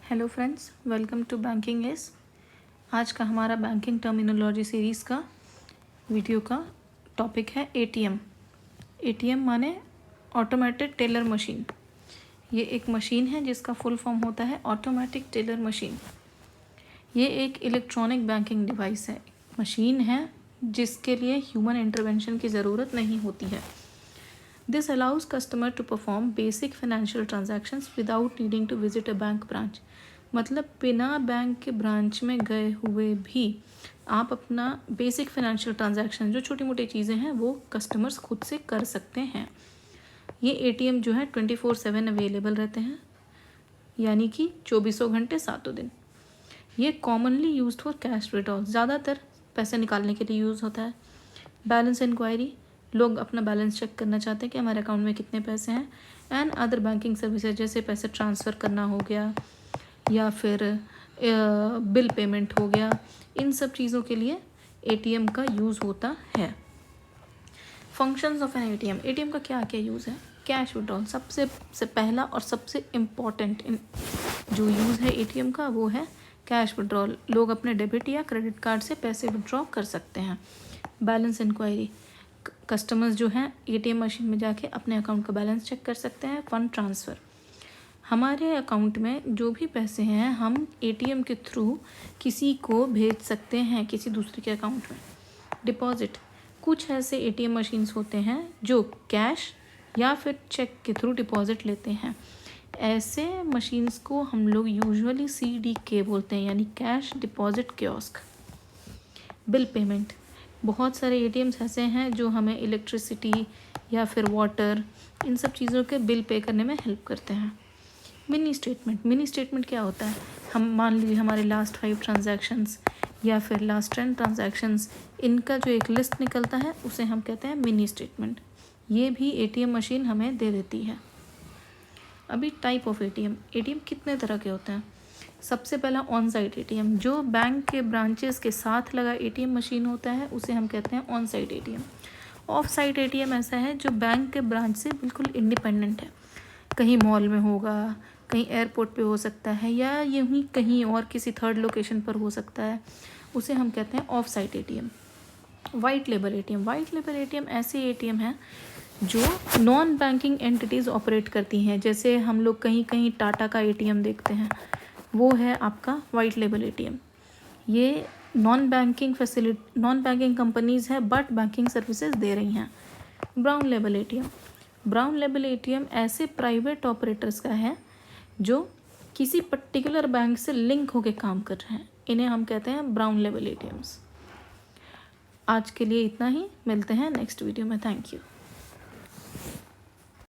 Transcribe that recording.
Hello friends, welcome to banking S. आज का हमारा बैंकिंग टर्मिनोलॉजी सीरीज़ का वीडियो का टॉपिक है एटीएम। एटीएम माने ऑटोमेटेड टेलर मशीन। ये एक मशीन है जिसका फुल फॉर्म होता है ऑटोमेटिक टेलर मशीन। ये एक इलेक्ट्रॉनिक बैंकिंग डिवाइस है, मशीन है जिसके लिए ह्यूमन इंटरवेंशन की ज़रूरत नहीं होती है। This allows customer to perform basic financial transactions without needing to visit a bank branch। मतलब बिना बैंक के ब्रांच में गए हुए भी आप अपना बेसिक फाइनेंशियल ट्रांजैक्शन जो छोटी मोटी चीज़ें हैं वो कस्टमर्स खुद से कर सकते हैं। ये एटीएम जो है 24/7 अवेलेबल रहते हैं, यानी कि 24 घंटे 7 दिन। ये commonly used for cash withdrawal, ज़्यादातर पैसे निकालने के लिए यूज़ होता है। बैलेंस इंक्वायरी, लोग अपना बैलेंस चेक करना चाहते हैं कि हमारे अकाउंट में कितने पैसे हैं। एंड अदर बैंकिंग सर्विसेज जैसे पैसे ट्रांसफ़र करना हो गया या फिर बिल पेमेंट हो गया, इन सब चीज़ों के लिए एटीएम का यूज़ होता है। Functions of N ATM, ATM का क्या क्या यूज़ है। कैश विड्रॉल सबसे पहला और सबसे इम्पॉर्टेंट जो यूज़ है एटीएम का वो है कैश विड्रॉल। लोग अपने डेबिट या क्रेडिट कार्ड से पैसे विड्रॉ कर सकते हैं। बैलेंस इंक्वायरी, कस्टमर्स जो हैं एटीएम मशीन में जाके अपने अकाउंट का बैलेंस चेक कर सकते हैं। फंड ट्रांसफ़र, हमारे अकाउंट में जो भी पैसे हैं हम एटीएम के थ्रू किसी को भेज सकते हैं किसी दूसरे के अकाउंट में। डिपॉजिट, कुछ ऐसे एटीएम मशीन्स होते हैं जो कैश या फिर चेक के थ्रू डिपॉजिट लेते हैं। ऐसे मशीन्स को हम लोग यूजुअली CDK बोलते हैं, यानी cash deposit kiosk. Bill payment, बहुत सारे एटीएम्स ऐसे हैं जो हमें इलेक्ट्रिसिटी या फिर वाटर इन सब चीज़ों के बिल पे करने में हेल्प करते हैं। मिनी स्टेटमेंट क्या होता है, हम मान लीजिए हमारे लास्ट 5 ट्रांजैक्शंस या फिर लास्ट 10 ट्रांजैक्शंस, इनका जो एक लिस्ट निकलता है उसे हम कहते हैं मिनी स्टेटमेंट। ये भी एटीएम मशीन हमें दे देती है। अभी टाइप ऑफ एटीएम कितने तरह के होते हैं। सबसे पहला ऑन साइट एटीएम, जो बैंक के ब्रांचेस के साथ लगा एटीएम मशीन होता है उसे हम कहते हैं on site ATM. Of site ATM ऐसा है जो बैंक के ब्रांच से बिल्कुल इंडिपेंडेंट है, कहीं मॉल में होगा, कहीं एयरपोर्ट पे हो सकता है या यूँ कहीं और किसी थर्ड लोकेशन पर हो सकता है, उसे हम कहते हैं of site ATM. White label ATM ऐसे एटीएम हैं जो नॉन बैंकिंग एंटिटीज़ ऑपरेट करती हैं। जैसे हम लोग कहीं कहीं टाटा का एटीएम देखते हैं, वो है आपका वाइट लेबल एटीएम। ये नॉन बैंकिंग कंपनीज़ है बट बैंकिंग सर्विसेज दे रही हैं। ब्राउन लेबल एटीएम ऐसे प्राइवेट ऑपरेटर्स का है जो किसी पर्टिकुलर बैंक से लिंक होकर काम कर रहे हैं, इन्हें हम कहते हैं ब्राउन लेबल एटीएम्स। आज के लिए इतना ही, मिलते हैं नेक्स्ट वीडियो में। Thank you.